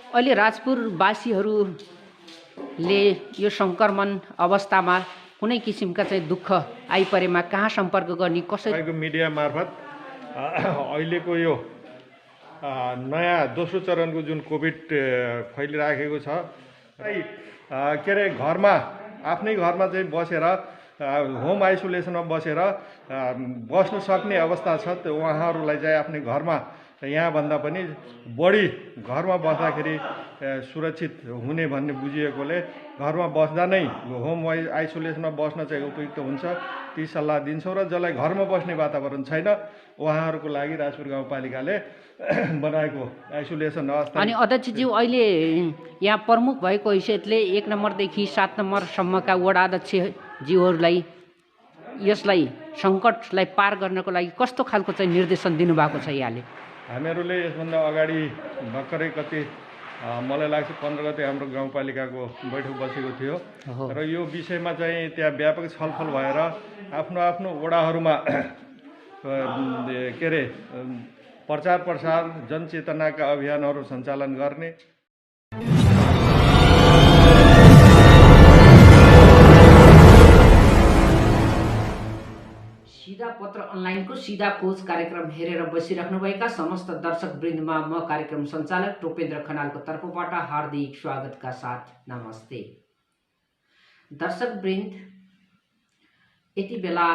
अहिले राजपुरवासीहरूले यो सङ्क्रमण अवस्थामा कुनै किसिमका चाहिँ दुःख आइपरेमा कहाँ सम्पर्क गर्ने कसरी मिडिया मार्फत अहिलेको यो नयाँ दोस्रो चरणको जुन कोभिड फैलिराखेको छ के अरे घरमा आफ्नै घरमा चाहिँ बसेर होम आइसोलेसनमा बसेर बस्न सक्ने अवस्था छ त्यो उहाँहरूलाई चाहिँ आफ्नै घरमा यहाँभन्दा पनि बढी घरमा बस्दाखेरि सुरक्षित हुने भन्ने बुझिएकोले घरमा बस्दा नै होम आइसोलेसनमा बस्न चाहिँ उपयुक्त हुन्छ ती सल्लाह दिन्छौँ र जसलाई घरमा बस्ने वातावरण छैन उहाँहरूको लागि राजपुर गाउँपालिकाले बनाएको आइसोलेसन अवस्था। अनि अध्यक्षज्यू अहिले यहाँ प्रमुख भएको हैसियतले 1 नम्बरदेखि 7 नम्बरसम्मका वडा अध्यक्षज्यूहरूलाई यसलाई सङ्कटलाई पार गर्नको लागि कस्तो खालको चाहिँ निर्देशन दिनुभएको छ यहाँले? हामीहरूले यसभन्दा अगाडि भर्खरै कति मलाई लाग्छ 15 गते हाम्रो गाउँपालिकाको बैठक बसेको थियो र यो विषयमा चाहिँ त्यहाँ व्यापक छलफल भएर आफ्नो आफ्नो वडाहरूमा के अरे प्रचार प्रसार जनचेतनाका अभियानहरू सञ्चालन गर्ने। सीधा पत्र अनलाइनको सीधा खोज कार्यक्रम हेरेर बसिराख्नुभएका समस्त दर्शक वृन्दमा म कार्यक्रम सञ्चालक टोपेन्द्र खनालको तर्फबाट हार्दिक स्वागतका साथ नमस्ते। दर्शक वृन्द, यति बेला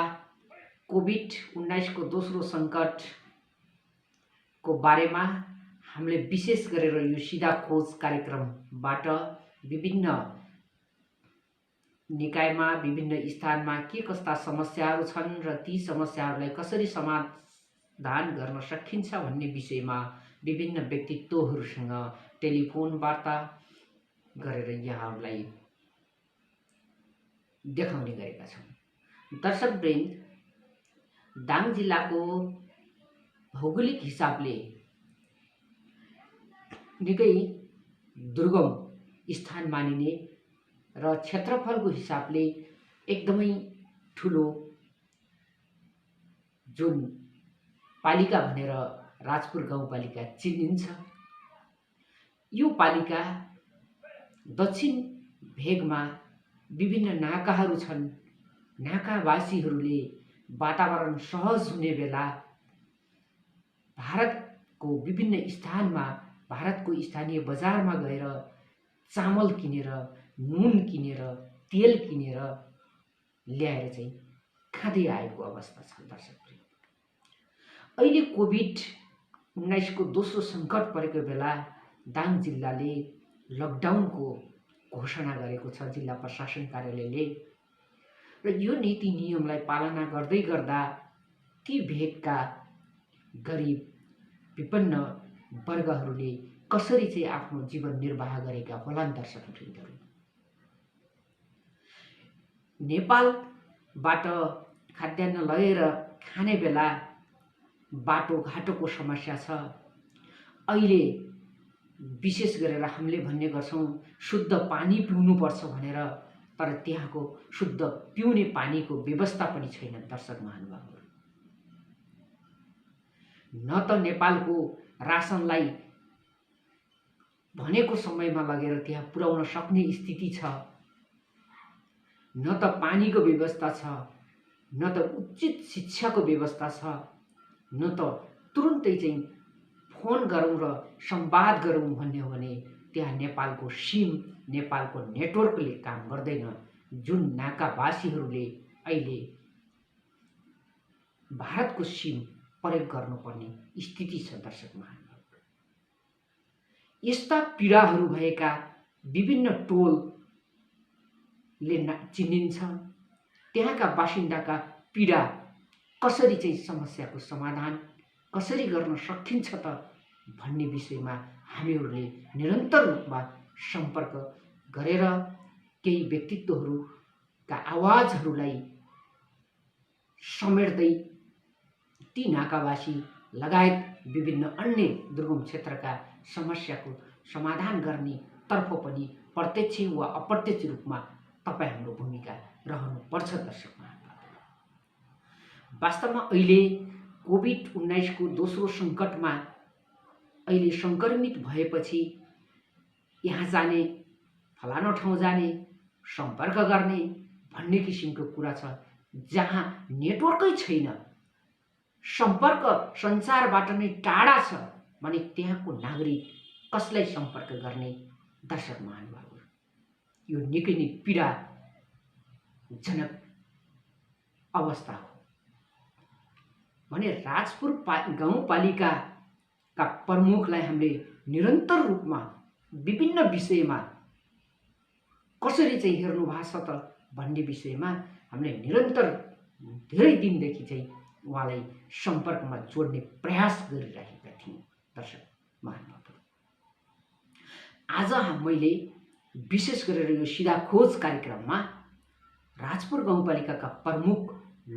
कोभिड-19 को दोस्रो सङ्कटको बारेमा हामीले विशेष गरेर यो सीधा खोज कार्यक्रमबाट विभिन्न निकायमा विभिन्न स्थानमा के कस्ता समस्याहरू छन् र ती समस्याहरूलाई कसरी समाधान गर्न सकिन्छ भन्ने विषयमा विभिन्न व्यक्तित्वहरूसँग टेलिफोन वार्ता गरेर यहाँहरूलाई देखाउने गरेका छौँ। दर्शकवृन्द, दाङ जिल्लाको भौगोलिक हिसाबले निकै दुर्गम स्थान मानिने र क्षेत्रफलको हिसाबले एकदमै ठुलो जुन पालिका भनेर राजपुर गाउँपालिका चिनिन्छ, यो पालिका दक्षिण भेगमा विभिन्न नाकाहरू छन्। नाकावासीहरूले वातावरण सहज हुने बेला भारतको विभिन्न स्थानमा भारतको स्थानीय बजारमा गएर चामल किनेर, नुन किनेर, तेल किनेर ल्याएर चाहिँ खाँदै आएको अवस्था छ। दर्शकवृन्द, अहिले कोभिड-19 को दोस्रो सङ्कट परेको बेला दाङ जिल्लाले लकडाउनको घोषणा गरेको छ जिल्ला प्रशासन कार्यालयले, र यो नीति नियमलाई पालना गर्दै गर्दा ती भेगका गरिब विपन्न वर्गहरूले कसरी चाहिँ आफ्नो जीवन निर्वाह गरेका होलान्। दर्शकवृन्दहरू, नेपालबाट खाद्यान्न लगेर खाने बेला बाटोघाटोको समस्या छ। अहिले विशेष गरेर हामीले भन्ने गर्छौँ शुद्ध पानी पिउनुपर्छ भनेर, तर त्यहाँको शुद्ध पिउने पानीको व्यवस्था पनि छैन। दर्शक महानुभावहरू, न त नेपालको रासनलाई भनेको समयमा लगेर त्यहाँ पुर्याउन सक्ने स्थिति छ, न त पानीको व्यवस्था छ, न त उचित शिक्षाको व्यवस्था छ, न त तुरुन्तै चाहिँ फोन गरौँ र संवाद गरौँ भन्ने हो भने त्यहाँ नेपालको सिम, नेपालको नेटवर्कले काम गर्दैन, जुन नाकावासीहरूले अहिले भारतको सिम प्रयोग गर्नुपर्ने स्थिति छ। दर्शक महानुभावहरू, यस्ता पीडाहरू भएका विभिन्न टोलले चिनिन्छ। त्यहाँका बासिन्दाका पीडा कसरी चाहिँ समस्याको समाधान कसरी गर्न सकिन्छ त भन्ने विषयमा हामीहरूले निरन्तर रूपमा सम्पर्क गरेर केही व्यक्तित्वहरूका आवाजहरूलाई समेट्दै ती नाकावासी लगायत विभिन्न अन्य दुर्गम क्षेत्रका समस्याको समाधान गर्ने तर्फ पनि प्रत्यक्ष वा अप्रत्यक्ष रूपमा तपाईँ हाम्रो भूमिका रहनुपर्छ। दर्शक महानुभावहरू, वास्तवमा अहिले कोभिड-19 को दोस्रो सङ्कटमा अहिले सङ्क्रमित भएपछि यहाँ जाने, फलानो ठाउँ जाने, सम्पर्क गर्ने भन्ने किसिमको कुरा छ। जहाँ नेटवर्कै छैन, सम्पर्क सञ्चारबाट नै टाढा छ भने त्यहाँको नागरिक कसलाई सम्पर्क गर्ने? दर्शक महानुभावहरू, यो निकै नै पीडाजनक अवस्था हो भने राजपुर गाउँपालिकाका प्रमुखलाई हामीले निरन्तर रूपमा विभिन्न विषयमा कसरी चाहिँ हेर्नु भएको छ त भन्ने विषयमा हामीले निरन्तर धेरै दिनदेखि चाहिँ उहाँलाई सम्पर्कमा जोड्ने प्रयास गरिरहेका थियौँ। दर्शक महानुभावहरू, आज मैले विशेष गरेर यो सिधा खोज कार्यक्रममा राजपुर गाउँपालिकाका प्रमुख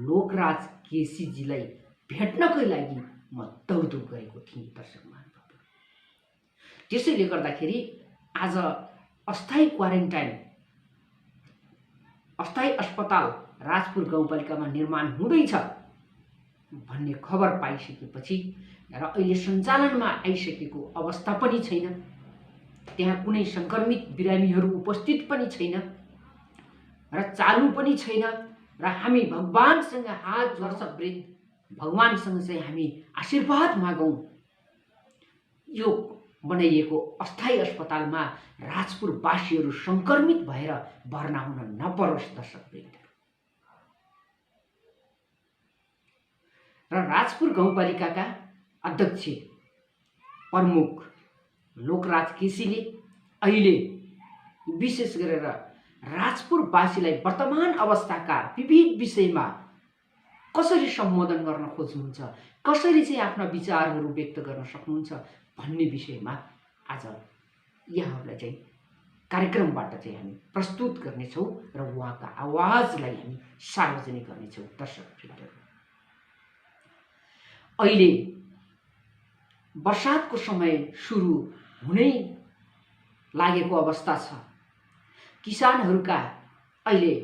लोकराज केसीजीलाई भेट्नकै लागि म दौडधुप गरेको थिएँ। दर्शक महानुभावहरू, त्यसैले गर्दाखेरि आज अस्थायी क्वारेन्टाइन, अस्थायी अस्पताल राजपुर गाउँपालिकामा निर्माण हुँदैछ भन्ने खबर पाइसकेपछि र अहिले सञ्चालनमा आइसकेको अवस्था पनि छैन, त्यहाँ कुनै सङ्क्रमित बिरामीहरू उपस्थित पनि छैन र चालु पनि छैन र हामी भगवानसँग हात जोड्छवृन्द, भगवानसँग चाहिँ हामी आशीर्वाद मागौँ यो बनाइएको अस्थायी अस्पतालमा राजपुरवासीहरू सङ्क्रमित भएर भर्ना हुन नपरोस्। दर्शकवृन्द, र राजपुर गाउँपालिकाका अध्यक्ष प्रमुख लोकराज केसीले अहिले विशेष गरेर राजपुरवासीलाई वर्तमान अवस्थाका विविध विषयमा कसरी सम्बोधन गर्न खोज्नुहुन्छ, कसरी चाहिँ आफ्ना विचारहरू व्यक्त गर्न सक्नुहुन्छ भन्ने विषयमा आज यहाँहरूलाई चाहिँ कार्यक्रमबाट चाहिँ हामी प्रस्तुत गर्नेछौँ र उहाँका आवाजलाई हामी सार्वजनिक गर्नेछौँ। दर्शकवृन्दहरू, अहिले वर्षातको समय सुरु हुनै लागेको अवस्था छ। किसानहरूका अहिले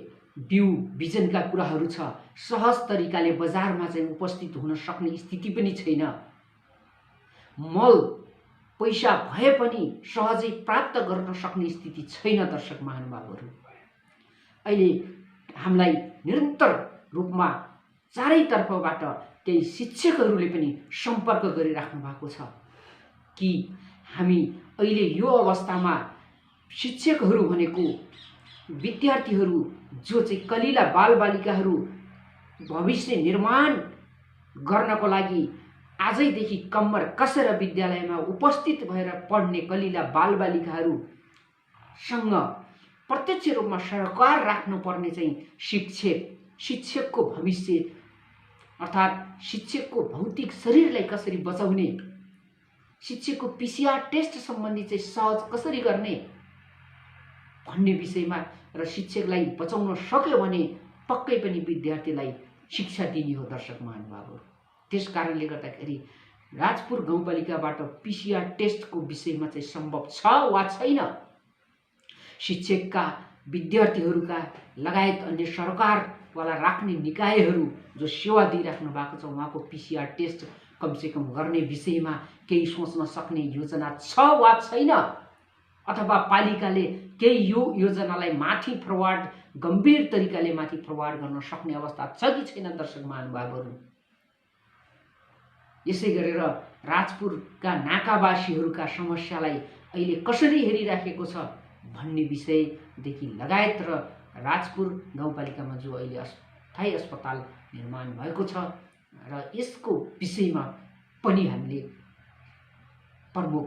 बिउ बिजनका कुराहरू छ, सहज तरिकाले बजारमा चाहिँ उपस्थित हुन सक्ने स्थिति पनि छैन। मल पैसा भए पनि सहजै प्राप्त गर्न सक्ने स्थिति छैन। दर्शक महानुभावहरू, अहिले हामीलाई निरन्तर रूपमा चारैतर्फबाट केही शिक्षकहरूले पनि सम्पर्क गरिराख्नु भएको छ कि हामी अहिले यो अवस्थामा शिक्षकहरू भनेको विद्यार्थीहरू जो चाहिँ कलिला बालबालिकाहरू भविष्य निर्माण गर्नको लागि आजैदेखि कम्मर कसेर विद्यालयमा उपस्थित भएर पढ्ने कलिला बालबालिकाहरूसँग प्रत्यक्ष रूपमा सरकार राख्नुपर्ने चाहिँ शिक्षकको भविष्य अर्थात् शिक्षकको भौतिक शरीरलाई कसरी बचाउने, शिक्षकको PCR टेस्ट सम्बन्धी चाहिँ सहज कसरी गर्ने भन्ने विषयमा र शिक्षकलाई बचाउन सक्यो भने पक्कै पनि विद्यार्थीलाई शिक्षा दिने हो। दर्शक महानुभावहरू, त्यस कारणले गर्दाखेरि राजपुर गाउँपालिकाबाट PCR टेस्टको विषयमा चाहिँ सम्भव छ वा छैन, शिक्षकका विद्यार्थीहरूका लगायत अन्य सरकारवाला राख्ने निकायहरू जो सेवा दिइराख्नु भएको छ उहाँको PCR टेस्ट कमसेकम गर्ने विषयमा केही सोच्न सक्ने योजना छ वा छैन, अथवा पालिकाले केही यो योजनालाई माथि फरवार्ड गम्भीर तरिकाले माथि फरवार्ड गर्न सक्ने अवस्था छ कि छैन। दर्शक महानुभावहरू, यसै गरेर राजपुरका नाकावासीहरूका समस्यालाई अहिले कसरी हेरिराखेको छ भन्ने विषयदेखि लगायत र राजपुर गाउँपालिकामा जो अहिले अस्थायी अस्पताल निर्माण भएको छ र यसको विषयमा पनि हामीले प्रमुख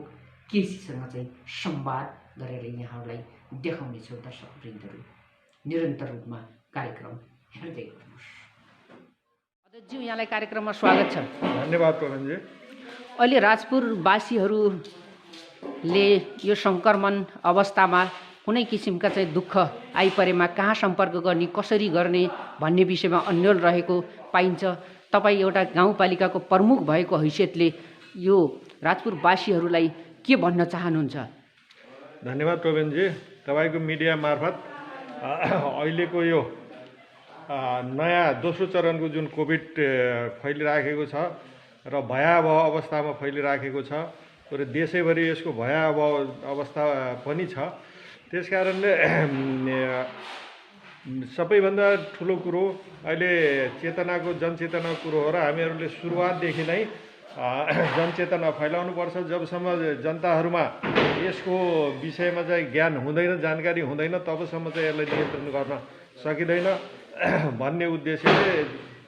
केसीसँग चाहिँ संवाद गरेर यहाँहरूलाई देखाउनेछौँ। दर्शकवृन्दहरू, निरन्तर रूपमा कार्यक्रम हेर्दै गर्नुहोस्। अध्यक्षज्यू, यहाँलाई कार्यक्रममा स्वागत छ। धन्यवाद प्रवीणजी। अहिले राजपुरवासीहरूले यो सङ्क्रमण अवस्थामा कुनै किसिमका चाहिँ दुःख आइपरेमा कहाँ सम्पर्क गर्ने, कसरी गर्ने भन्ने विषयमा अन्यल रहेको पाइन्छ। तपाईँ एउटा गाउँपालिकाको प्रमुख भएको हैसियतले यो राजपुरवासीहरूलाई के भन्न चाहनुहुन्छ? धन्यवाद प्रवीणजी। तपाईँको मिडिया मार्फत अहिलेको यो नयाँ दोस्रो चरणको जुन कोभिड फैलिराखेको छ र भयावह अवस्थामा फैलिराखेको छ र देशैभरि यसको भयावह अवस्था पनि छ। त्यस कारणले सबैभन्दा ठुलो कुरो अहिले चेतनाको जनचेतनाको कुरो हो र हामीहरूले सुरुवातदेखि नै जनचेतना फैलाउनुपर्छ। जबसम्म जनताहरूमा यसको विषयमा चाहिँ ज्ञान हुँदैन, जानकारी हुँदैन, तबसम्म चाहिँ यसलाई नियन्त्रण गर्न सकिँदैन भन्ने उद्देश्यले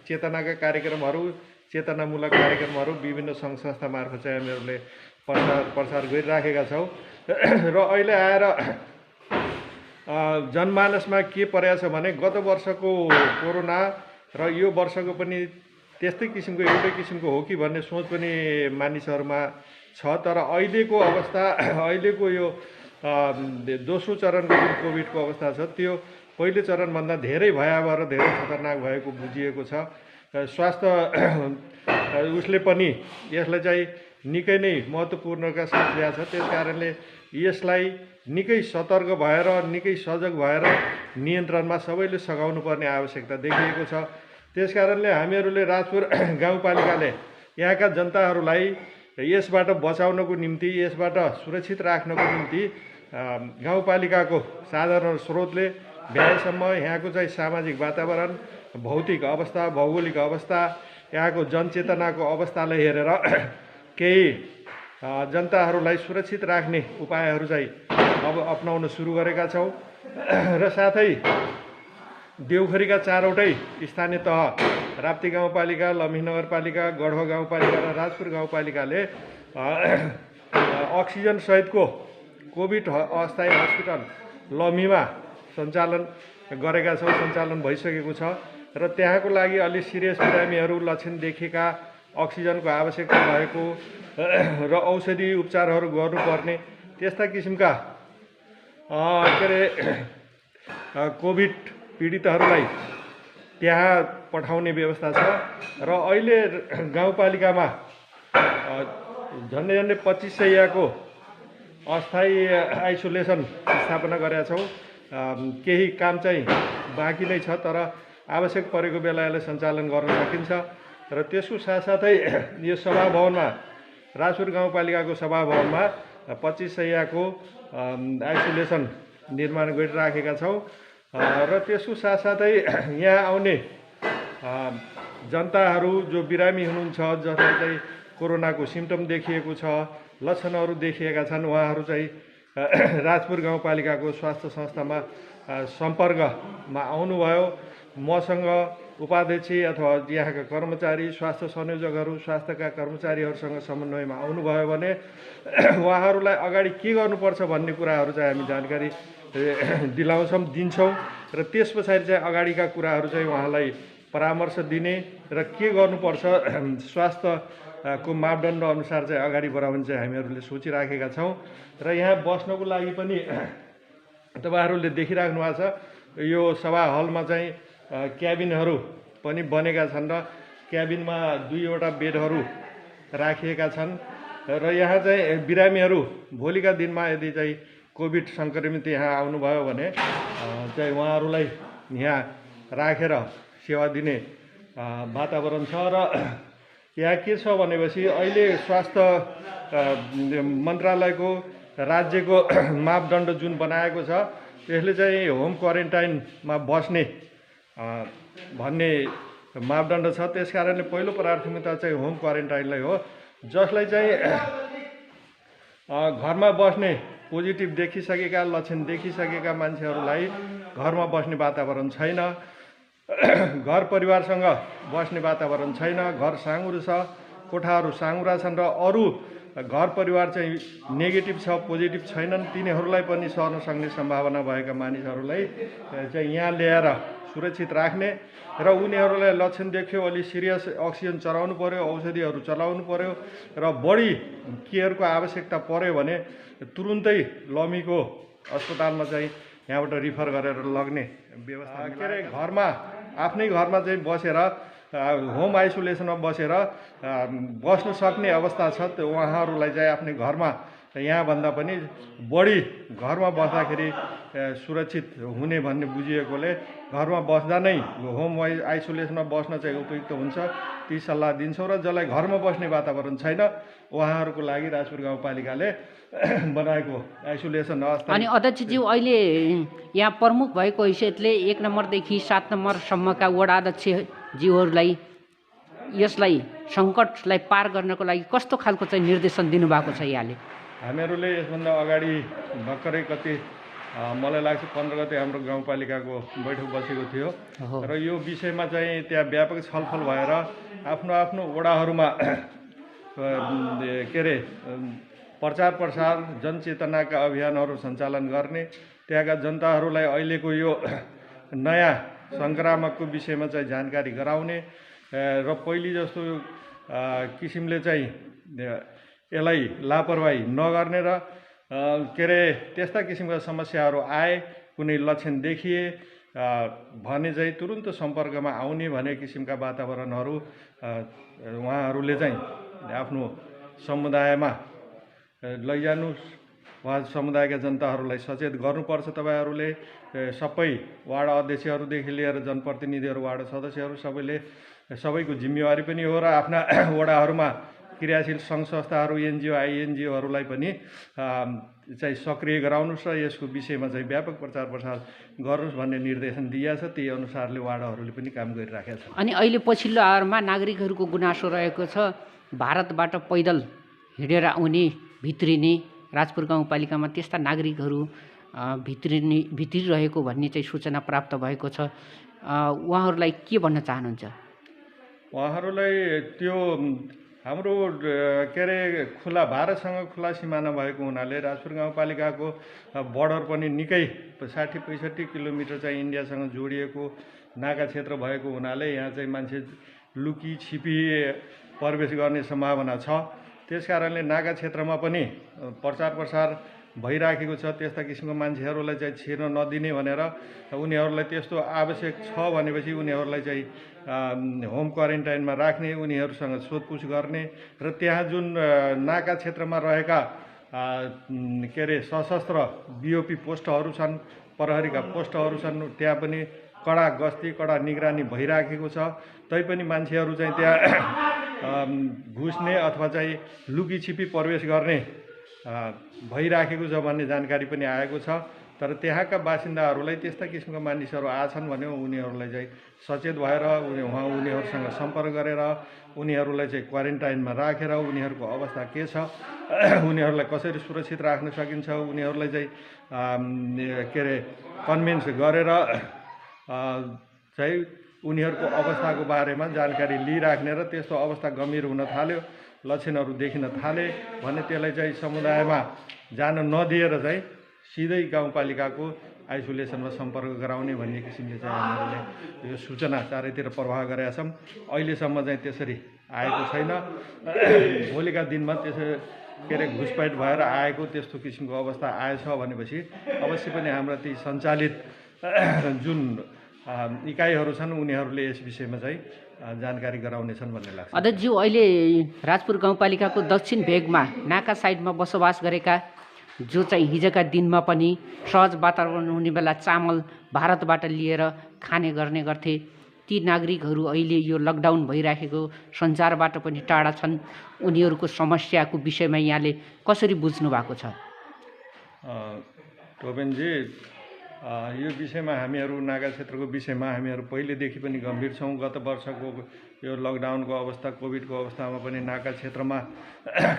चेतनाका कार्यक्रमहरू, चेतनामूलक कार्यक्रमहरू विभिन्न सङ्घ संस्था मार्फत चाहिँ हामीहरूले प्रसार गरिराखेका छौँ। र अहिले आएर जनमानसमा के परेको छ भने गत वर्षको कोरोना र यो वर्षको पनि त्यस्तै किसिमको एउटै किसिमको हो कि भन्ने सोच पनि मानिसहरूमा छ। तर अहिलेको अवस्था, अहिलेको यो दोस्रो चरणको जुन कोभिडको अवस्था छ त्यो पहिलो चरणभन्दा धेरै भयावह र धेरै खतरनाक भएको बुझिएको छ। स्वास्थ्य उसले पनि यसलाई चाहिँ निकै नै महत्त्वपूर्णका साथ ल्याएको छ। त्यस कारणले यसलाई निकै सतर्क भएर, निकै सजग भएर नियन्त्रणमा सबैले सघाउनु पर्ने आवश्यकता देखिएको छ। त्यस कारणले हामीहरूले राजपुर गाउँपालिकाले यहाँका जनताहरूलाई यसबाट बचाउनको निम्ति, यसबाट सुरक्षित राख्नको निम्ति गाउँपालिकाको साधारण स्रोतले भ्याएसम्म यहाँको चाहिँ सामाजिक वातावरण, भौतिक अवस्था, भौगोलिक अवस्था, यहाँको जनचेतनाको अवस्थालाई हेरेर केही जनताहरूलाई सुरक्षित राख्ने उपायहरू चाहिँ अब अपनाउन सुरु गरेका छौँ। र साथै देउखरीका चारवटै स्थानीय तह, राप्ती गाउँपालिका, लम्ही नगरपालिका, गढवा गाउँपालिका र राजपुर गाउँपालिकाले अक्सिजन सहितको कोभिड अस्थायी हस्पिटल लम्हीमा सञ्चालन गरेका छौँ, सञ्चालन भइसकेको छ। र त्यहाँको लागि अलि सिरियस बिरामीहरू, लक्षण देखेका, अक्सिजनको आवश्यकता भएको र औषधि उपचारहरू गर्नुपर्ने त्यस्ता किसिमका के अरे कोभिड पीडितहरूलाई त्यहाँ पठाउने व्यवस्था छ। र अहिले गाउँपालिकामा झन्डै 2500 अस्थायी आइसोलेसन स्थापना गरेका छौँ। केही काम चाहिँ बाँकी नै छ, तर आवश्यक परेको बेला यसलाई सञ्चालन गर्न सकिन्छ। र त्यसको साथसाथै यो सभाभवनमा, राजपुर गाउँपालिकाको सभाभवनमा 2500 आइसोलेसन निर्माण गरिराखेका छौँ। र त्यसको साथसाथै यहाँ आउने जनताहरू जो बिरामी हुनुहुन्छ, जसलाई चाहिँ कोरोनाको सिम्टम देखिएको छ, लक्षणहरू देखिएका छन्, उहाँहरू चाहिँ राजपुर गाउँपालिकाको स्वास्थ्य संस्थामा सम्पर्कमा आउनुभयो। मसँग उपाध्यक्ष अथवा यहाँका कर्मचारी, स्वास्थ्य संयोजकहरू, स्वास्थ्यका कर्मचारीहरूसँग समन्वयमा आउनुभयो भने उहाँहरूलाई अगाडि के गर्नुपर्छ भन्ने कुराहरू चाहिँ हामी जानकारी दिन्छौँ। र त्यस पछाडि चाहिँ अगाडिका कुराहरू चाहिँ उहाँलाई परामर्श दिने र के गर्नुपर्छ स्वास्थ्यको मापदण्ड अनुसार चाहिँ अगाडि बढाउने चाहिँ हामीहरूले सोचिराखेका छौँ। र यहाँ बस्नको लागि पनि तपाईँहरूले देखिराख्नु भएको छ, यो सभा हलमा चाहिँ क्याबिनहरू पनि बनेका छन् र क्याबिनमा 2वटा बेडहरू राखिएका छन्। र यहाँ चाहिँ बिरामीहरू भोलिका दिनमा यदि चाहिँ कोभिड सङ्क्रमित यहाँ आउनुभयो भने चाहिँ उहाँहरूलाई यहाँ राखेर सेवा दिने वातावरण छ। र यहाँ के छ भनेपछि अहिले स्वास्थ्य मन्त्रालयको, राज्यको मापदण्ड जुन बनाएको छ त्यसले चाहिँ होम क्वारेन्टाइनमा बस्ने भन्ने मापदण्ड छ। त्यस कारणले पहिलो प्राथमिकता चाहिँ होम क्वारेन्टाइनलाई हो, जसलाई चाहिँ घरमा बस्ने पोजिटिभ देखिसकेका, लक्षण देखिसकेका मान्छेहरूलाई घरमा बस्ने वातावरण छैन, घर परिवारसँग बस्ने वातावरण छैन, घर साँघुरो छ, कोठाहरू साँघुरा छन् र अरू घर परिवार चाहिँ नेगेटिभ छ, पोजिटिभ छैनन्, तिनीहरूलाई पनि सर्न सक्ने सम्भावना भएका मानिसहरूलाई चाहिँ यहाँ ल्याएर सुरक्षित राख्ने र उनीहरूलाई लक्षण देख्यो, अलि सिरियस अक्सिजन चलाउनु पर्यो, औषधिहरू चलाउनु पर्यो र बढी केयरको आवश्यकता पर्यो भने तुरुन्तै लमीको अस्पतालमा चाहिँ यहाँबाट रिफर गरेर लग्ने व्यवस्था के अरे घरमा, आफ्नै घरमा चाहिँ बसेर होम आइसोलेसनमा बसेर बस्न सक्ने अवस्था छ। त्यो उहाँहरूलाई चाहिँ आफ्नै घरमा यहाँभन्दा पनि बढी घरमा बस्दाखेरि सुरक्षित हुने भन्ने बुझिएकोले घरमा बस्दा नै होम आइसोलेसनमा बस्न चाहिँ उपयुक्त हुन्छ ती सल्लाह दिन्छौँ। र जसलाई घरमा बस्ने वातावरण छैन उहाँहरूको लागि राजपुर गाउँपालिकाले बनाएको आइसोलेसन अवस्था। अनि अध्यक्षज्यू, अहिले यहाँ प्रमुख भएको हैसियतले 1 नम्बरदेखि 7 नम्बरसम्मका वडा अध्यक्षज्यूहरूलाई यसलाई सङ्कटलाई पार गर्नको लागि कस्तो खालको चाहिँ निर्देशन दिनुभएको छ यहाँले? हामीहरूले यसभन्दा अगाडि भर्खरै कति मलाई लाग्छ 15 गते हाम्रो गाउँपालिकाको बैठक बसेको थियो र यो विषयमा चाहिँ त्यहाँ व्यापक छलफल भएर आफ्नो आफ्नो वडाहरूमा के अरे प्रचार प्रसार जनचेतनाका अभियानहरू सञ्चालन गर्ने, त्यहाँका जनताहरूलाई अहिलेको यो नयाँ सङ्क्रामकको विषयमा चाहिँ जानकारी गराउने र पहिले जस्तो किसिमले चाहिँ यसलाई लापरवाही नगर्ने र के अरे त्यस्ता किसिमका समस्याहरू आए, कुनै लक्षण देखिए भने चाहिँ तुरुन्त सम्पर्कमा आउने भन्ने किसिमका वातावरणहरू उहाँहरूले चाहिँ आफ्नो समुदायमा लैजानुस्। उहाँ समुदायका जनताहरूलाई सचेत गर्नुपर्छ। तपाईँहरूले सबै वार्ड अध्यक्षहरूदेखि लिएर जनप्रतिनिधिहरू, वार्ड सदस्यहरू सबैको जिम्मेवारी पनि हो र आफ्ना वडाहरूमा क्रियाशील सङ्घ संस्थाहरू, एनजिओ आइएनजिओहरूलाई पनि चाहिँ सक्रिय गराउनुहोस् र यसको विषयमा चाहिँ व्यापक प्रचार प्रसार गर्नुहोस् भन्ने निर्देशन दिइएको छ। त्यही अनुसारले वार्डहरूले पनि काम गरिराखेका छन्। अनि अहिले पछिल्लो आवरमा नागरिकहरूको गुनासो रहेको छ, भारतबाट पैदल हिँडेर आउने भित्रिने राजपुर गाउँपालिकामा त्यस्ता नागरिकहरू भित्रिरहेको भन्ने चाहिँ सूचना प्राप्त भएको छ। उहाँहरूलाई के भन्न चाहनुहुन्छ? उहाँहरूलाई त्यो हाम्रो के अरे खुला भारतसँग खुला सिमाना भएको हुनाले राजपुर गाउँपालिकाको बर्डर पनि निकै 60-65 किलोमिटर चाहिँ इन्डियासँग जोडिएको नाका क्षेत्र भएको हुनाले यहाँ चाहिँ मान्छे लुकी छिपी प्रवेश गर्ने सम्भावना छ। त्यसकारणले नाका क्षेत्रमा पनि प्रचार प्रसार भइराखेको छ। त्यस्ता किसिमको मान्छेहरूलाई चाहिँ छिर्न नदिने भनेर उनीहरूलाई त्यस्तो आवश्यक छ भनेपछि उनीहरूलाई चाहिँ होम क्वारेन्टाइनमा राख्ने, उनीहरूसँग सोधपुछ गर्ने र त्यहाँ जुन नाका क्षेत्रमा रहेका के अरे सशस्त्र बिओपी पोस्टहरू छन्, प्रहरीका पोस्टहरू छन्, त्यहाँ पनि कडा गस्ती कडा निगरानी भइराखेको छ। तैपनि मान्छेहरू चाहिँ त्यहाँ घुस्ने अथवा चाहिँ लुकी छिपी प्रवेश गर्ने भइराखेको छ भन्ने जानकारी पनि आएको छ। तर त्यहाँका बासिन्दाहरूलाई त्यस्ता किसिमका मानिसहरू आछन् भने उनीहरूलाई चाहिँ सचेत भएर उनीहरूसँग सम्पर्क गरेर उनीहरूलाई चाहिँ क्वारेन्टाइनमा राखेर उनीहरूको अवस्था के छ, उनीहरूलाई कसरी सुरक्षित राख्न सकिन्छ, उनीहरूलाई चाहिँ के अरे कन्भिन्स गरेर चाहिँ उनीहरूको अवस्थाको बारेमा जानकारी लिइराख्ने र त्यस्तो अवस्था गम्भीर हुन थाल्यो, लक्षणहरू देखिन थाले भने त्यसलाई चाहिँ समुदायमा जान नदिएर चाहिँ सिधै गाउँपालिकाको आइसोलेसनमा सम्पर्क गराउने भन्ने किसिमले चाहिँ हामीहरूले यो सूचना चारैतिर प्रवाह गरेका छौँ। अहिलेसम्म चाहिँ त्यसरी आएको छैन। भोलिका दिनमा त्यसो के अरे घुसपैठ भएर आएको त्यस्तो किसिमको अवस्था आएछ भनेपछि अवश्य पनि हाम्रा ती सञ्चालित जुन इकाइहरू छन् उनीहरूले यस विषयमा चाहिँ जानकारी गराउनेछन् भन्ने लाग्छ। अध्यक्षज्यू, अहिले राजपुर गाउँपालिकाको दक्षिण भेगमा नाका साइडमा बसोबास गरेका जो चाहिँ हिजोका दिनमा पनि सहज वातावरण हुने बेला चामल भारतबाट लिएर खाने गर्ने गर्थे, ती नागरिकहरू अहिले यो लकडाउन भइराखेको सञ्चारबाट पनि टाढा छन्। उनीहरूको समस्याको विषयमा यहाँले कसरी बुझ्नु भएको छ? टोपेनजी, यो विषयमा हामीहरू नागा क्षेत्रको विषयमा हामीहरू पहिलेदेखि पनि गम्भीर छौँ। गत वर्षको यो लकडाउनको अवस्था, कोभिडको अवस्थामा पनि नाका क्षेत्रमा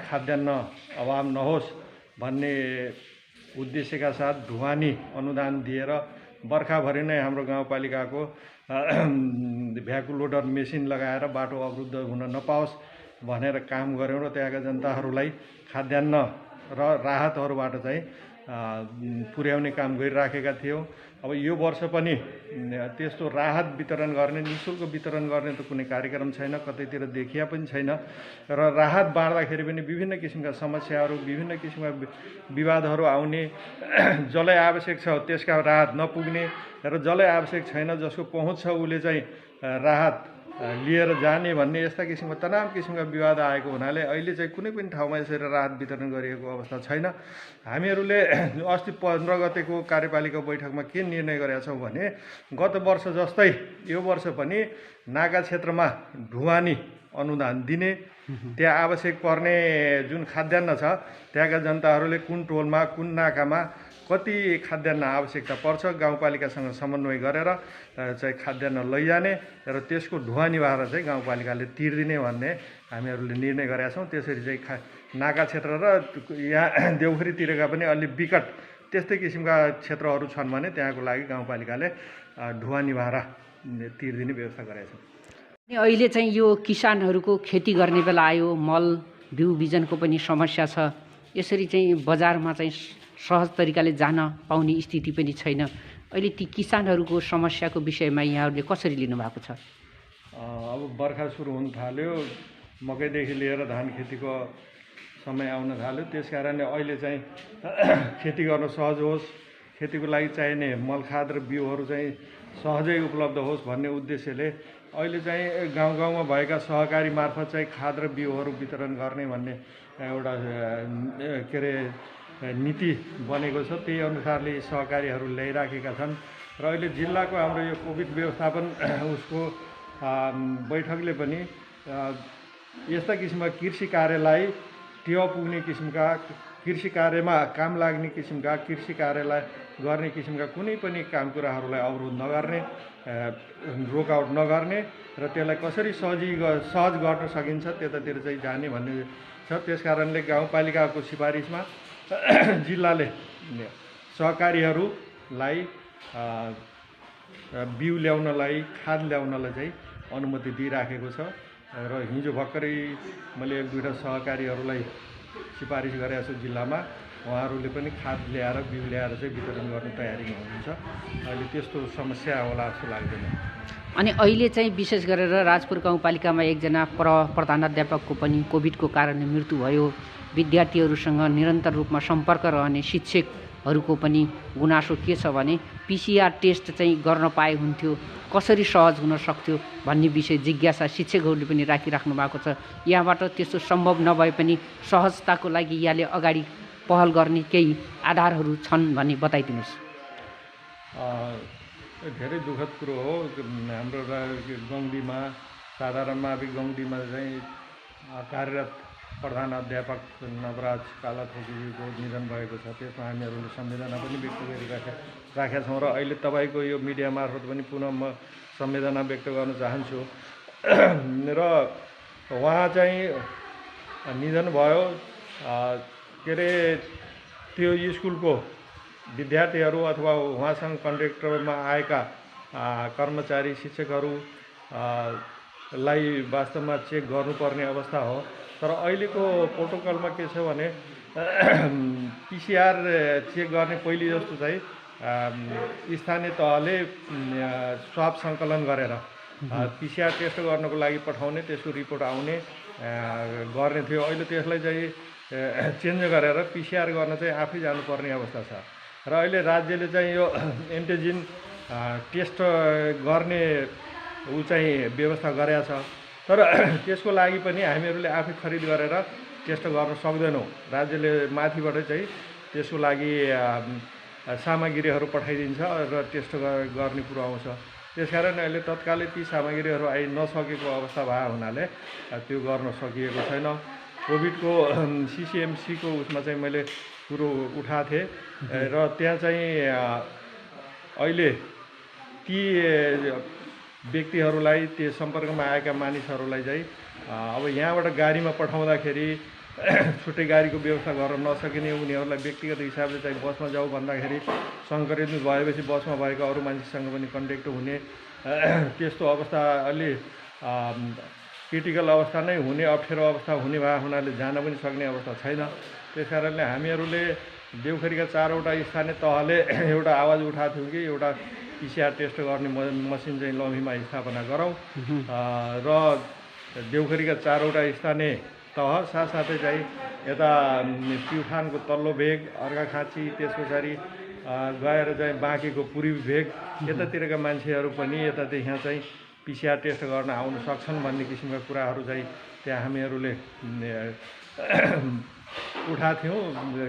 खाद्यान्न अभाव नहोस् भन्ने उद्देश्यका साथ ढुवानी अनुदान दिएर बर्खाभरि नै हाम्रो गाउँपालिकाको भ्याकुम लोडर मेसिन लगाएर बाटो अवरुद्ध हुन नपाओस् भनेर काम गऱ्यौँ र त्यहाँका जनताहरूलाई खाद्यान्न र राहतहरूबाट चाहिँ पुर्याउने काम गरिराखेका थियौँ। अब यो वर्ष पनि त्यस्तो राहत वितरण गर्ने, निःशुल्क वितरण गर्ने त कुनै कार्यक्रम छैन, कतैतिर देखिया पनि छैन। र राहत बाँड्दाखेरि पनि विभिन्न किसिमका समस्याहरू, विभिन्न किसिमका विवादहरू आउने, जसलाई आवश्यक छ त्यसका राहत नपुग्ने र जसलाई आवश्यक छैन, जसको पहुँच छ उसले चाहिँ राहत लिएर जाने भन्ने यस्ता किसिमको तमाम किसिमका विवाद आएको हुनाले अहिले चाहिँ कुनै पनि ठाउँमा यसरी राहत वितरण गरिएको अवस्था छैन। हामीहरूले अस्ति 15 गतेको कार्यपालिका बैठकमा के निर्णय गरेका छौँ भने गत वर्ष जस्तै यो वर्ष पनि नाका क्षेत्रमा ढुवानी अनुदान दिने, त्यहाँ आवश्यक पर्ने जुन खाद्यान्न छ त्यहाँका जनताहरूले कुन टोलमा कुन नाकामा कति खाद्यान्न आवश्यकता पर्छ गाउँपालिकासँग समन्वय गरेर चाहिँ खाद्यान्न लैजाने र त्यसको ढुवानी भाडा चाहिँ गाउँपालिकाले तिर्दिने भन्ने हामीहरूले निर्णय गरेका छौँ। त्यसरी चाहिँ नाका क्षेत्र र यहाँ देउखुरीतिरका पनि अलि विकट त्यस्तै किसिमका क्षेत्रहरू छन् भने त्यहाँको लागि गाउँपालिकाले ढुवानी भाडा तिर्दिने व्यवस्था गरेका छौँ। अनि अहिले चाहिँ यो किसानहरूको खेती गर्ने बेला आयो, मल बिउ बिजनको पनि समस्या छ। यसरी चाहिँ बजारमा चाहिँ सहज तरिकाले जान पाउने स्थिति पनि छैन। अहिले ती किसानहरूको समस्याको विषयमा यहाँहरूले कसरी लिनुभएको छ? अब बर्खा सुरु हुन थाल्यो, मकैदेखि लिएर धान खेतीको समय आउन थाल्यो। त्यस कारणले अहिले चाहिँ खेती गर्न सहज होस्, खेतीको लागि चाहिने मल खाद र बिउहरू चाहिँ सहजै उपलब्ध होस् भन्ने उद्देश्यले अहिले चाहिँ गाउँ गाउँमा भएका सहकारी मार्फत चाहिँ खाद र बिउहरू वितरण गर्ने भन्ने एउटा के अरे नीति बनेको छ। त्यही अनुसारले सहकारीहरू ल्याइराखेका छन् र अहिले जिल्लाको हाम्रो यो कोभिड व्यवस्थापन उसको बैठकले पनि यस्ता किसिमका कृषि कार्यलाई टेवा पुग्ने किसिमका कृषि कार्यमा काम लाग्ने किसिमका कृषि कार्यलाई गर्ने किसिमका कुनै पनि काम कुराहरूलाई अवरोध नगर्ने, रोकआउट नगर्ने र त्यसलाई कसरी सहज गर्न सकिन्छ त्यतातिर चाहिँ जाने भन्ने छ। त्यस कारणले गाउँपालिकाको सिफारिसमा जिल्लाले सहकारीहरूलाई बिउ ल्याउनलाई खाद ल्याउनलाई चाहिँ अनुमति दिइराखेको छ र हिजो भर्खरै मैले 1-2 सहकारीहरूलाई सिफारिस गरेको छु जिल्लामा। उहाँहरूले पनि खाद ल्याएर बिउ ल्याएर चाहिँ वितरण गर्ने तयारीमा हुनुहुन्छ। अहिले त्यस्तो समस्या होला जस्तो लाग्दैन। अनि अहिले चाहिँ विशेष गरेर राजपुर गाउँपालिकामा एकजना प्रधानाध्यापकको पनि कोभिडको कारणले मृत्यु भयो। विद्यार्थीहरूसँग निरन्तर रूपमा सम्पर्क रहने शिक्षकहरूको पनि गुनासो के छ भने PCR टेस्ट चाहिँ गर्न पाए हुन्थ्यो, कसरी सहज हुन सक्थ्यो भन्ने विषय जिज्ञासा शिक्षकहरूले पनि राखिराख्नु भएको छ। यहाँबाट त्यस्तो सम्भव नभए पनि सहजताको लागि यहाँले अगाडि पहल गर्ने केही आधारहरू छन् भन्ने बताइदिनुहोस्। धेरै दुःखद कुरो हो। हाम्रो गङ्गीमा साधारण मावि गङ्गीमा चाहिँ कार्यरत प्रधान अध्यापक नवराज कालाथोकीको निधन भएको छ। त्यसमा हामीहरूले संवेदना पनि व्यक्त गरिराखेका छौँ र अहिले तपाईँको यो मिडिया मार्फत पनि पुनः म संवेदना व्यक्त गर्न चाहन्छु। र उहाँ चाहिँ निधन भयो। के अरे त्यो स्कुलको विद्यार्थीहरू अथवा उहाँसँग कन्ट्र्याक्टरमा आएका कर्मचारी शिक्षकहरूलाई वास्तवमा चेक गर्नुपर्ने अवस्था हो। तर अहिलेको प्रोटोकलमा के छ भने PCR चेक गर्ने पहिले जस्तो चाहिँ स्थानीय तहले स्वाब सङ्कलन गरेर PCR टेस्ट गर्नको लागि पठाउने, त्यसको रिपोर्ट आउने गर्ने थियो। अहिले त्यसलाई चाहिँ चेन्ज गरेर PCR गर्न चाहिँ आफै जानुपर्ने अवस्था छ र अहिले राज्यले चाहिँ यो एन्टिजेन टेस्ट गर्ने चाहिँ व्यवस्था गरेका छ। तर त्यसको लागि पनि हामीहरूले आफै खरिद गरेर टेस्ट गर्न सक्दैनौँ। राज्यले माथिबाट चाहिँ त्यसको लागि सामग्रीहरू पठाइदिन्छ र टेस्ट गर्ने कुरो आउँछ। त्यसकारण अहिले तत्कालै ती सामग्रीहरू आइ नसकेको अवस्था भए हुनाले त्यो गर्न सकिएको छैन। कोभिडको CCMCको उसमा चाहिँ मैले कुरो उठाएको थिएँ र त्यहाँ चाहिँ अहिले ती व्यक्तिहरूलाई, त्यो सम्पर्कमा आएका मानिसहरूलाई चाहिँ अब यहाँबाट गाडीमा पठाउँदाखेरि छुट्टै गाडीको व्यवस्था गर्न नसकिने, उनीहरूलाई व्यक्तिगत हिसाबले चाहिँ बसमा जाऊ भन्दाखेरि सङ्क्रमित भएपछि बसमा भएका अरू मान्छेसँग पनि कन्ट्याक्ट हुने त्यस्तो अवस्था अलि क्रिटिकल अवस्था नै हुने, अप्ठ्यारो अवस्था हुने भए हुनाले जान पनि सक्ने अवस्था छैन। त्यस कारणले हामीहरूले देउखरीका 4वटा स्थानीय तहले एउटा आवाज उठाएको थियौँ कि एउटा PCR टेस्ट गर्ने मसिन चाहिँ लम्हीमा स्थापना गरौँ र देउखरीका 4वटा स्थानीय तह साथसाथै चाहिँ यता प्युठानको तल्लो भेग, अर्घाखाँची, त्यस पछाडि गएर चाहिँ बाँकीको पूर्वी भेग यतातिरका मान्छेहरू पनि यहाँ चाहिँ पिसिआर टेस्ट गर्न आउन सक्छन् भन्ने किसिमका कुराहरू चाहिँ त्यहाँ हामीहरूले उठाएको थियौँ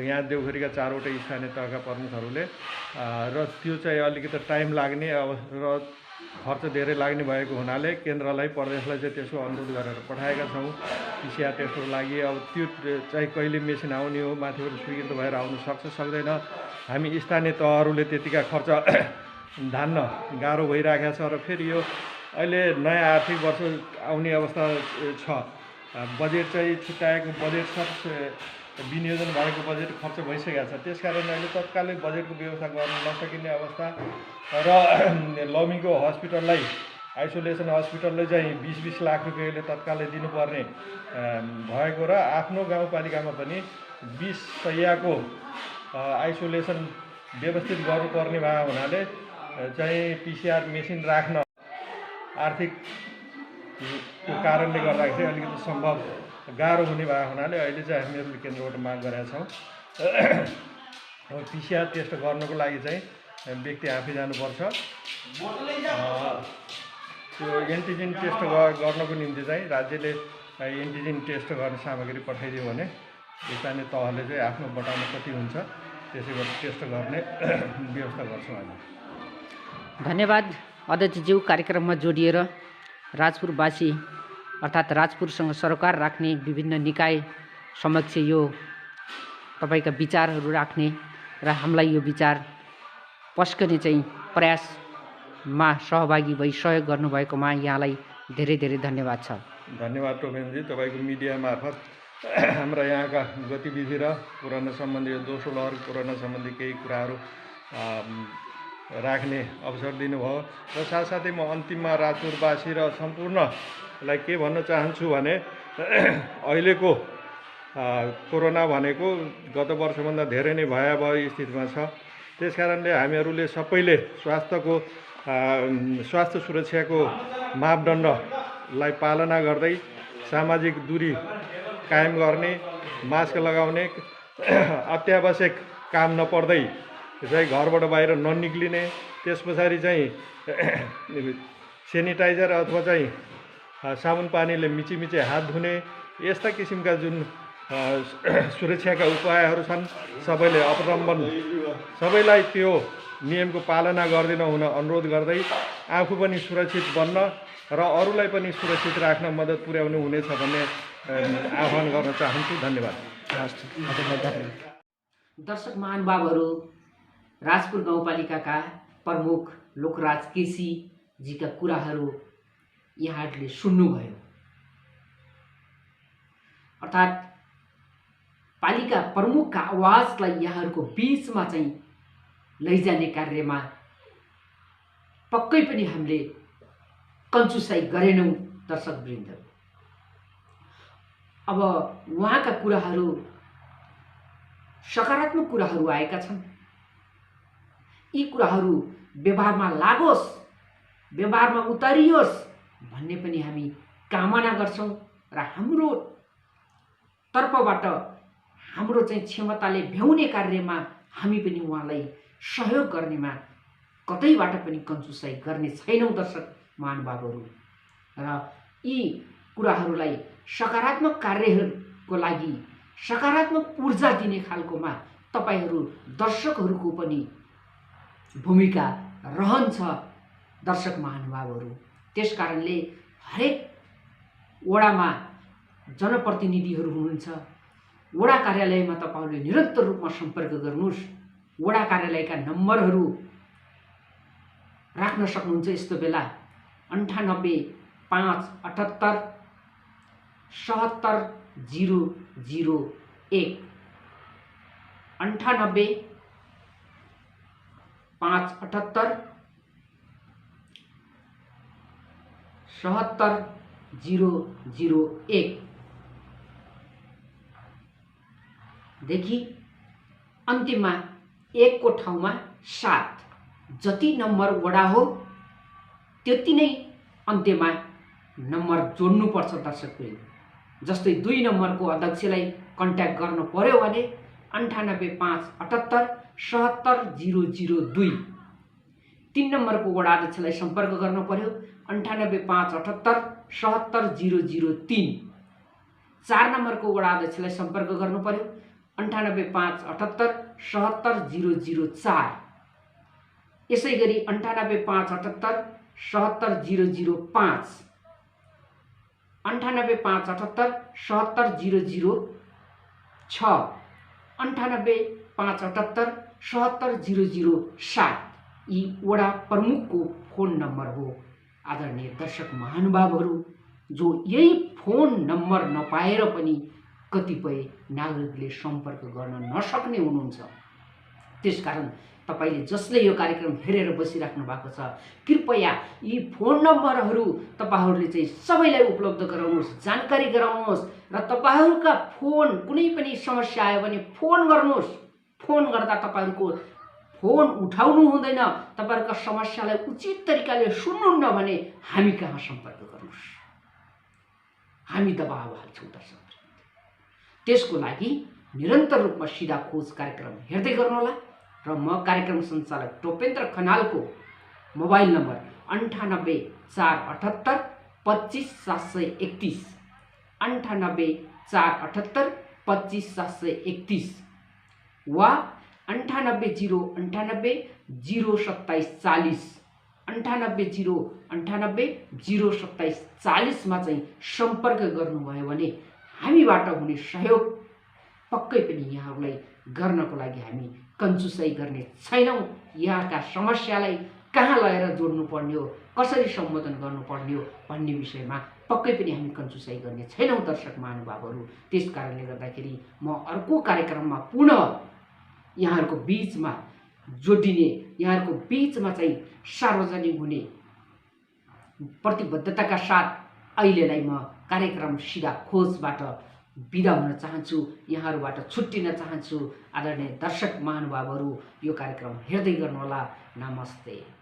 यहाँ देउखरीका 4वटै स्थानीय तहका प्रमुखहरूले र त्यो चाहिँ अलिकति टाइम लाग्ने र खर्च धेरै लाग्ने भएको हुनाले केन्द्रलाई प्रदेशलाई चाहिँ त्यसको अनुरोध गरेर पठाएका छौँ पिसिआर टेस्टको लागि। अब त्यो चाहिँ कहिले मेसिन आउने हो, माथिबाट स्वीकृत भएर आउन सक्छ सक्दैन, हामी स्थानीय तहहरूले त्यतिका खर्च धान्न गाह्रो भइरहेको छ। र फेरि यो अहिले नयाँ आर्थिक वर्ष आउने अवस्था छ, बजेट चाहिँ छुट्याएको बजेट विनियोजन भएको बजेट खर्च भइसकेको छ। त्यसकारण अहिले तत्कालै बजेटको व्यवस्था गर्न नसकिने अवस्था र लमीको हस्पिटललाई आइसोलेसन हस्पिटलले चाहिँ 20-20 लाख रुपियाँले तत्कालै दिनुपर्ने भएको र आफ्नो गाउँपालिकामा पनि 20 शय्याको आइसोलेसन व्यवस्थित गर्नुपर्ने भएको हुनाले चाहिँ पिसिआर मेसिन राख्न आर्थिक कारणले गर्दाखेरि अलिकति सम्भव गाह्रो हुने भएको हुनाले अहिले चाहिँ हामीहरूले केन्द्रबाट माग गरेका छौँ। पिसिआर टेस्ट गर्नको लागि चाहिँ व्यक्ति आफै जानुपर्छ। त्यो एन्टिजेन टेस्ट गर्नको निम्ति चाहिँ राज्यले एन्टिजेन टेस्ट गर्ने सामग्री पठाइदियो भने स्थानीय तहले चाहिँ आफ्नो बटाउन कति हुन्छ त्यसै गरी टेस्ट गर्ने व्यवस्था गर्छौँ हामी। धन्यवाद अध्यक्षज्यू, कार्यक्रममा जोडिएर राजपुरवासी अर्थात् राजपुरसँग सरोकार राख्ने विभिन्न निकाय समक्ष यो तपाईँका विचारहरू राख्ने र हामीलाई यो विचार पस्कने चाहिँ प्रयासमा सहभागी भई सहयोग गर्नुभएकोमा यहाँलाई धेरै धेरै धन्यवाद छ। धन्यवाद टोपेनजी, तपाईँको मिडिया मार्फत हाम्रा यहाँका गतिविधि र कोरोना सम्बन्धी दोस्रो लहर कोरोना सम्बन्धी केही कुराहरू राख्ने अवसर दिनुभयो। र साथसाथै म अन्तिममा राजपुरवासी र सम्पूर्णलाई के भन्न चाहन्छु भने अहिलेको कोरोना भनेको गत वर्षभन्दा धेरै नै भयावह स्थितिमा छ। त्यसकारणले हामीहरूले सबैले स्वास्थ्य सुरक्षाको मापदण्डलाई पालना गर्दै सामाजिक दूरी कायम गर्ने, मास्क लगाउने, अत्यावश्यक काम नपर्दै चाहिँ घरबाट बाहिर ननिक्लिने, त्यस पछाडि चाहिँ सेनिटाइजर अथवा चाहिँ साबुन पानीले मिचिमिचे हात धुने, यस्ता किसिमका जुन सुरक्षाका उपायहरू छन् सबैले अवलम्बन, सबैलाई त्यो नियमको पालना गरिदिन हुन अनुरोध गर्दै आफू पनि सुरक्षित बन्न र अरूलाई पनि सुरक्षित राख्न मद्दत पुर्याउनु हुनेछ भन्ने आह्वान गर्न चाहन्छु। धन्यवाद। दर्शक महानुभावहरू, राजपुर गाउँपालिकाका प्रमुख लोकराज केसीजीका कुराहरू यहाँहरूले सुन्नुभयो। अर्थात् पालिका प्रमुखका आवाजलाई यहाँहरूको बीचमा चाहिँ लैजाने कार्यमा पक्कै पनि हामीले कन्जुसाइ गरेनौँ। दर्शकवृन्द, अब उहाँका कुराहरू सकारात्मक कुराहरू आएका छन्। यी कुराहरू व्यवहारमा लागोस्, व्यवहारमा उतारियोस् भन्ने पनि हामी कामना गर्छौँ र हाम्रो तर्फबाट हाम्रो चाहिँ क्षमताले भ्याउने कार्यमा हामी पनि उहाँलाई सहयोग गर्नेमा कतैबाट पनि कन्जुसाइ गर्ने छैनौँ। दर्शक महानुभावहरू, र यी कुराहरूलाई सकारात्मक कार्यहरूको लागि सकारात्मक ऊर्जा दिने खालकोमा तपाईँहरू दर्शकहरूको पनि भूमिका रहन्छ। दर्शक महानुभावहरू, त्यस कारणले हरेक वडामा जनप्रतिनिधिहरू हुनुहुन्छ, वडा कार्यालयमा तपाईँहरूले निरन्तर रूपमा सम्पर्क गर्नुहोस्। वडा कार्यालयका नम्बरहरू राख्न सक्नुहुन्छ यस्तो बेला 98 578 77 001 98 578 77 001 देखि अन्तिममा 1 को ठाउँमा 7 जति नम्बर वडा हो त्यति नै अन्त्यमा नम्बर जोड्नुपर्छ। दर्शकवृन्द, जस्तै 2 नम्बरको अध्यक्षलाई कन्ट्याक्ट गर्नु पर्यो भने 98 578 77 002, 3 नम्बरको वडा अध्यक्षलाई सम्पर्क गर्न पर्यो 9857870003। 4 नम्बरको वडा अध्यक्षलाई सम्पर्क गर्नु पर्यो 9857870004। यसै गरी 9857870005, 9857870006, 9857870007 यी वडा प्रमुखको फोन नम्बर हो। आदरणीय दर्शक महानुभावहरू, जो यही फोन नम्बर नपाएर पनि कतिपय नागरिकले सम्पर्क गर्न नसक्ने हुनुहुन्छ, त्यसकारण तपाईले जसले यो कार्यक्रम हेरेर बसिराख्नु भएको छ, कृपया यी फोन नम्बरहरू तपाईहरूले चाहिँ सबैलाई उपलब्ध गराउनुहोस्, जानकारी गराउनुहोस् र तपाईहरूका फोन कुनै पनि समस्या आयो भने फोन गर्नुहोस्। फोन गर्दा तपाईहरूको फोन उठाउनु हुँदैन, तपाईहरूका समस्यालाई उचित तरिकाले सुन्नुहुन्न भने हामी कहाँ सम्पर्क गर्नुहोस्, हामी दबाब हाल्छौँ दर्शक। त्यसको लागि निरन्तर रूपमा सिधा खोज कार्यक्रम हेर्दै गर्नुहोला र म कार्यक्रम सञ्चालक टोपेन्द्र खनालको मोबाइल नम्बर 9848825731, 9848825731 वा 9809802740, 9809802740 मा चाहिँ सम्पर्क गर्नुभयो भने हामीबाट हुने सहयोग पक्कै पनि यहाँहरूलाई गर्नको लागि हामी कन्जुसाइ गर्ने छैनौँ। यहाँका समस्यालाई कहाँ लगेर जोड्नु पर्ने हो, कसरी सम्बोधन गर्नुपर्ने हो भन्ने विषयमा पक्कै पनि हामी कन्जुसाइ गर्ने छैनौँ दर्शक महानुभावहरू। त्यस कारणले गर्दाखेरि म अर्को कार्यक्रममा पुनः यहाँहरूको बीचमा जोडिने, यहाँहरूको बीचमा चाहिँ सार्वजनिक हुने प्रतिबद्धताका साथ अहिलेलाई म कार्यक्रम सिधा खोजबाट बिदा हुन चाहन्छु, यहाँहरूबाट छुट्टिन चाहन्छु। आदरणीय दर्शक महानुभावहरू, यो कार्यक्रम हेर्दै गर्नुहोला। नमस्ते।